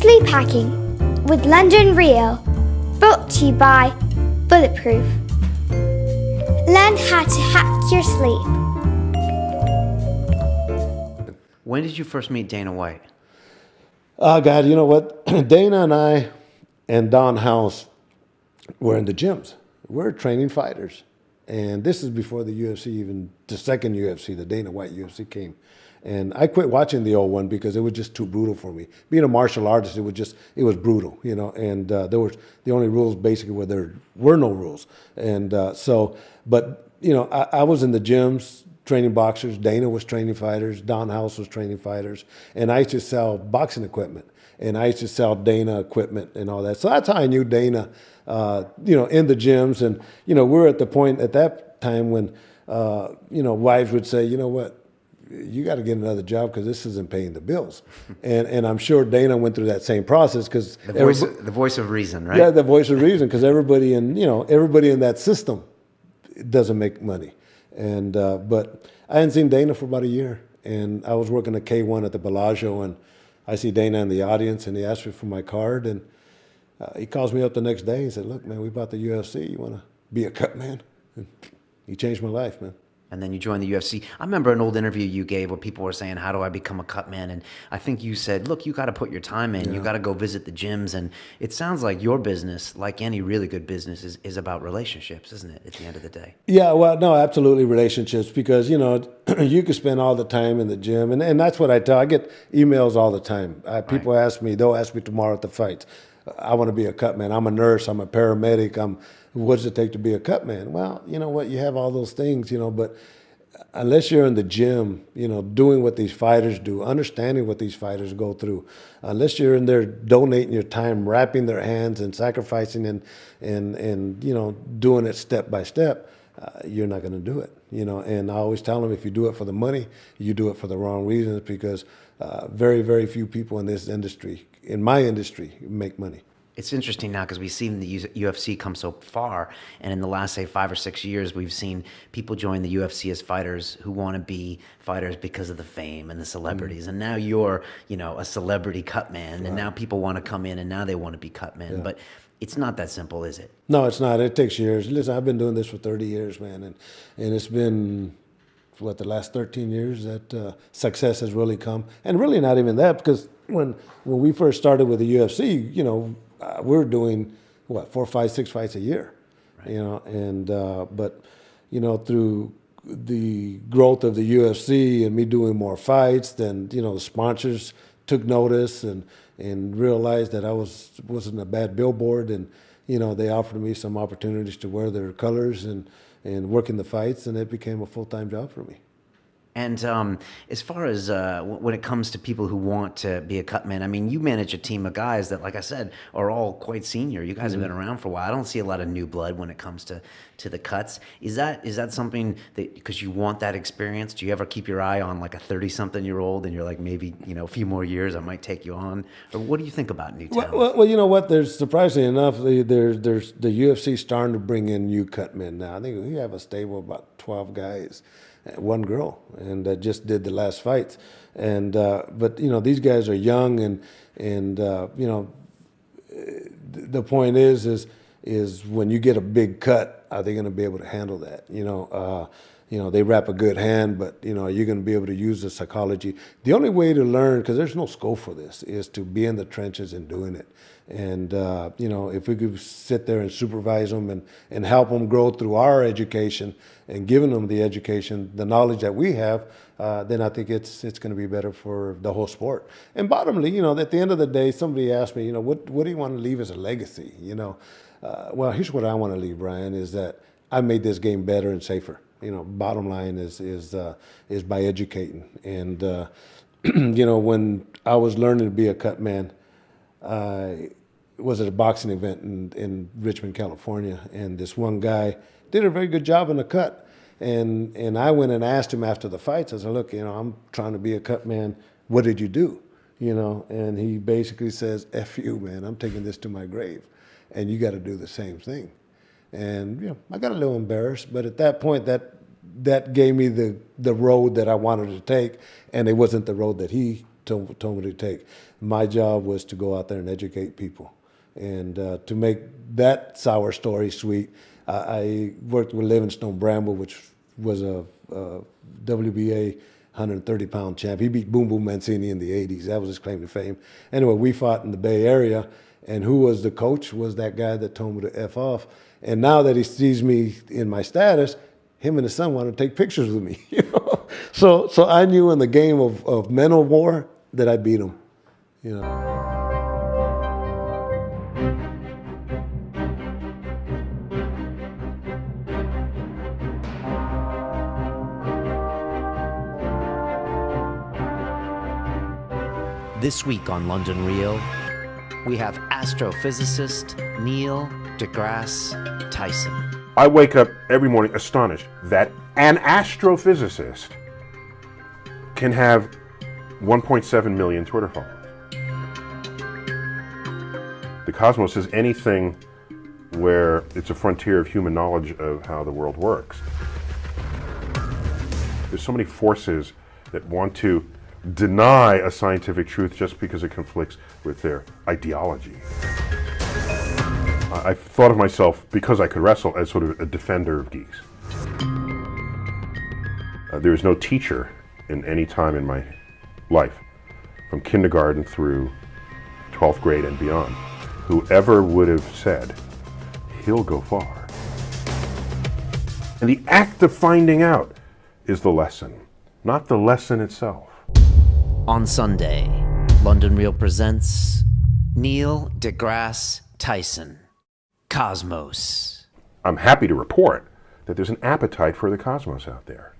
Sleep Hacking with London Rio, brought to you by Bulletproof. Learn how to hack your sleep. When did you first meet Dana White? Oh, God, you know what? Dana and I and Don House were in the gyms. We're training fighters. And this is before the UFC, even the second UFC, the Dana White UFC came. And I quit watching the old one because it was just too brutal for me. Being a martial artist, it was brutal, you know, and there was the only rules basically where there were no rules. And but, you know, I was in the gyms training boxers. Dana was training fighters. Don House was training fighters. And I used to sell boxing equipment. And I used to sell Dana equipment and all that. So that's how I knew Dana, you know, in the gyms. And, you know, we're at the point at that time when, you know, wives would say, you know what, you got to get another job because this isn't paying the bills. And I'm sure Dana went through that same process because The voice of reason, right? Yeah, the voice of reason, because everybody in that system doesn't make money. And but I hadn't seen Dana for about a year, and I was working at K1 at the Bellagio, and I see Dana in the audience, and he asked me for my card, and he calls me up the next day and said, "Look, man, we bought the UFC. You want to be a cut man?" And he changed my life, man. And then you joined the UFC. I remember an old interview you gave where people were saying, how do I become a cut man? And I think you said, look, you got to put your time in. Yeah. You got to go visit the gyms. And it sounds like your business, like any really good business, is about relationships, isn't it, at the end of the day? Yeah, well, no, absolutely relationships, because, you know, you can spend all the time in the gym. And that's what I tell. I get emails all the time. People ask me, they'll ask me tomorrow at the fights, I want to be a cut man. I'm a nurse. I'm a paramedic. What does it take to be a cut man? Well, you know what? You have all those things, you know, but unless you're in the gym, you know, doing what these fighters do, understanding what these fighters go through, unless you're in there donating your time, wrapping their hands and sacrificing and you know, doing it step by step, you're not going to do it, you know. And I always tell them, if you do it for the money, you do it for the wrong reasons, because very, very few people in this industry, in my industry, make money. It's interesting now because we've seen the UFC come so far, and in the last, say, 5 or 6 years, we've seen people join the UFC as fighters who want to be fighters because of the fame and the celebrities. And now you're, you know, a celebrity cut man, and now people want to come in and now they want to be cut men. But it's not that simple, is it? No, it's not. It takes years. Listen, I've been doing this for 30 years, man, and it's been the last 13 years that success has really come. And really not even that, because when we first started with the UFC, you know, we're doing 4, 5, 6 fights a year, right. You know, and but you know, through the growth of the UFC and me doing more fights, then, you know, the sponsors took notice and realized that I wasn't a bad billboard, and, you know, they offered me some opportunities to wear their colors and work in the fights, and it became a full-time job for me. And as far as when it comes to people who want to be a cut man, I mean, you manage a team of guys that, like I said, are all quite senior. You guys have been around for a while. I don't see a lot of new blood when it comes to the cuts. Is that something that, because you want that experience, do you ever keep your eye on like a 30-something-year-old and you're like, maybe, you know, a few more years I might take you on? Or what do you think about new talent? Well, you know what? There's, surprisingly enough, there's the UFC starting to bring in new cut men now. I think we have a stable of about 12 guys. One girl, and just did the last fights, and but, you know, these guys are young, and you know, the point is when you get a big cut, are they going to be able to handle that? You know, they wrap a good hand, but, you know, are you going to be able to use the psychology? The only way to learn, because there's no school for this, is to be in the trenches and doing it. And, you know, if we could sit there and supervise them and help them grow through our education and giving them the education, the knowledge that we have, then I think it's going to be better for the whole sport. And bottomly, you know, at the end of the day, somebody asked me, you know, what do you want to leave as a legacy? You know, well, here's what I want to leave, Brian, is that I made this game better and safer. You know, bottom line is by educating. And, you know, when I was learning to be a cut man, I was at a boxing event in Richmond, California, and this one guy did a very good job in the cut. And I went and asked him after the fights. I said, look, you know, I'm trying to be a cut man. What did you do? You know, and he basically says, F you, man, I'm taking this to my grave. And you got to do the same thing. And, you know, I got a little embarrassed, but at that point, that gave me the road that I wanted to take, and it wasn't the road that he told me to take. My job was to go out there and educate people. And to make that sour story sweet, I worked with Livingstone Bramble, which was a WBA 130-pound champ. He beat Boom Boom Mancini in the 80s. That was his claim to fame. Anyway, we fought in the Bay Area, and who was the coach was that guy that told me to F off. And now that he sees me in my status, him and his son want to take pictures with me. You know? So I knew in the game of mental war that I beat him. You know. This week on London Real, we have astrophysicist Neil deGrasse Tyson. I wake up every morning astonished that an astrophysicist can have 1.7 million Twitter followers. The cosmos is anything where it's a frontier of human knowledge of how the world works. There's so many forces that want to deny a scientific truth just because it conflicts with their ideology. I thought of myself, because I could wrestle, as sort of a defender of geeks. There is no teacher in any time in my life, from kindergarten through 12th grade and beyond, who ever would have said, he'll go far. And the act of finding out is the lesson, not the lesson itself. On Sunday, London Real presents Neil deGrasse Tyson, Cosmos. I'm happy to report that there's an appetite for the cosmos out there.